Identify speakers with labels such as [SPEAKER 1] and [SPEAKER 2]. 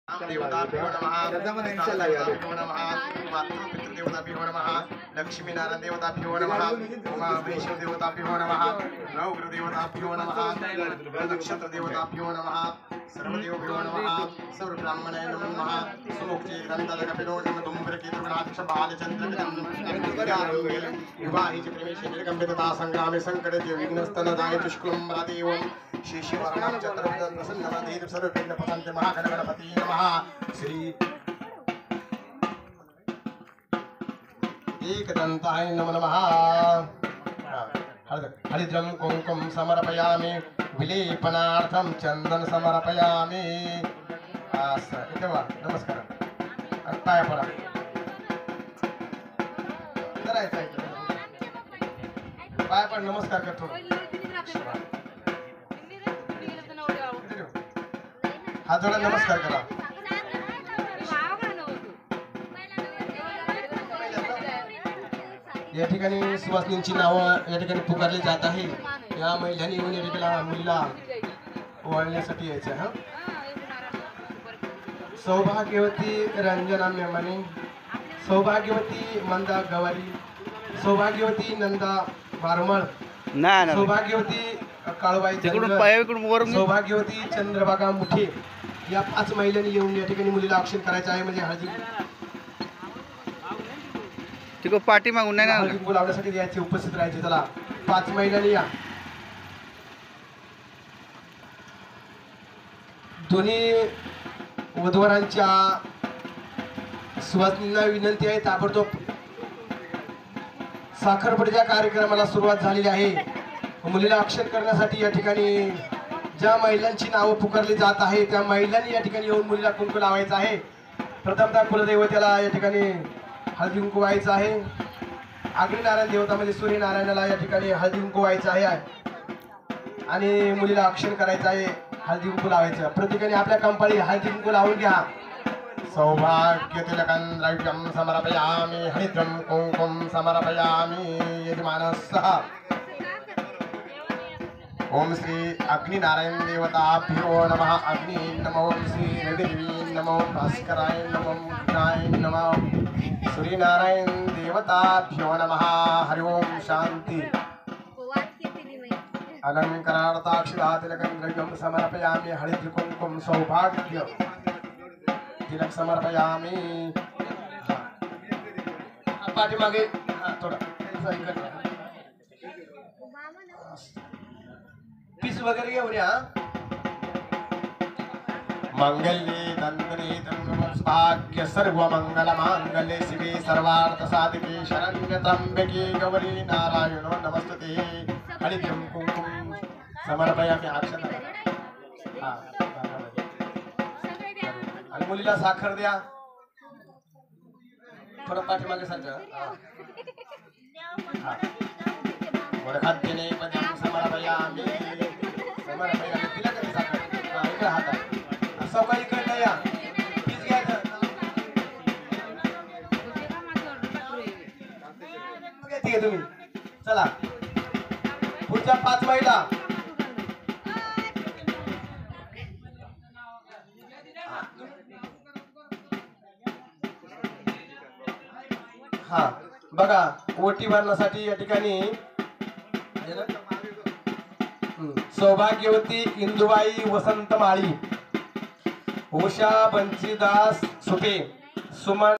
[SPEAKER 1] देवताभ्यो नमः मातृपितृदेवताभ्यो नमः लक्ष्मीनारायण देवताभ्यो नमः उमा वैष्णव देवताभ्यो नमः नवग्रहदेवताभ्यो नमः नक्षत्र देवताभ्यो नमः सर्वदेवभ्यो नमः सर्वब्राह्मणाय नमः सुमुक्ति ग्रंथदकपिलोचन तुम्बरकेतुगणाधीश बालचंद्रमिदं विवाहित प्रेमेश निर्गम्यता संग्रामे संकटे विघ्नस्तनदाय दुष्कुलं रादेवं शिशिवर्णं चतुर्विध प्रसन्नवदेव सर्वपिंड पसंत महागणपति नमः श्री एकदंताय नमो नमः हरिद्रं कुंकुम समर्पयामि विलेपनार्थं चंदन समर्पयामि इथे वा नमस्कार पाय पडा पाय पड नमस्कार करतो हात जोडा नमस्कार करा या ठिकाणी सुवासिनींची नावं या ठिकाणी पुकारली जात आहे या महिलांनी येऊन या ठिकाणी मुलीला ओवाळण्यासाठी यायचं हा सौभाग्यवती रंजना मेमाने सौभाग्यवती मंदा गवारी सौभाग्यवती नंदा वारमळ सौभाग्यवती काळबाई सौभाग्यवती चंद्रबागा मुठे या 5 महिलांनी येऊन या ठिकाणी मुलीला औक्षण करायचं आहे म्हणजे हळदी
[SPEAKER 2] तिको पाठी मागून नाही ना
[SPEAKER 1] बोलावण्यासाठी यायचे उपस्थित राहायचे चला 5 महिलांनी या दोन्ही वधूवरांच्या सुवासिनींना विनंती आहे ताबडतोब साखरपुड्याच्या कार्यक्रमाला सुरुवात झालेली आहे मुलीला औक्षण करण्यासाठी या ठिकाणी ज्या महिलांची नावं पुकारली जात आहे त्या महिलांनी या ठिकाणी येऊन मुलीला कुंकू लावायचं आहे प्रथमतः कुलदैवतेला या ठिकाणी हळदी कुंकू व्हायचं आहे अग्निनारायण देवता म्हणजे सूर्यनारायणाला या ठिकाणी हळदी कुंकू व्हायचं आहे आणि मुलीला औक्षण करायचं आहे हळदी कुंकू लावायचं प्रत्येकाने आपल्या कंपनी हळदी कुंकू लावून घ्या सौभाग्य तिलकं द्रव्यं समर्पयामि हरिद्रं कुंकुम समर्पयामि यजमानस्सह ओम श्री अग्निनारायण देवताभ्यो नमः अग्नि नमो श्री रविदेवी नमो भास्कराय नमो विघ्नाय नमः सूर्यनारायण देवताभ्यो नमः हरि ओम शांति अलंकारार्थाक्षरा तिलकं द्रव्यं समर्पयामि हरिद्र कुंकुम सौभाग्य तिलक समर्पयामि पाठीमागे थोडा पीस वगैरे घेऊन या मंगल्ये धन्वने भाग्य सर्व मंगल मांगल्ये शिवे सर्वार्थ साधिके शरण्य त्र्यंबके गौरी नारायणो नमस्तुते हरिद्रं कुंकुम समर्पयामि अक्षता आणि मुलीला साखर द्या थोडं पाठीमागे सारखं वरखाद्यने पदं समर्पयामि समर्पयामि तिला कधी साखर इकडे हातात सवय इकडे या पीस घ्यायचं ठीक आहे तुम्ही चला पुढच्या 5 महिला हा बघा ओटी भरण्यासाठी या ठिकाणी सौभाग्यवती इंदुबाई वसंत माळी उषा बंशीदास सुपे सुमन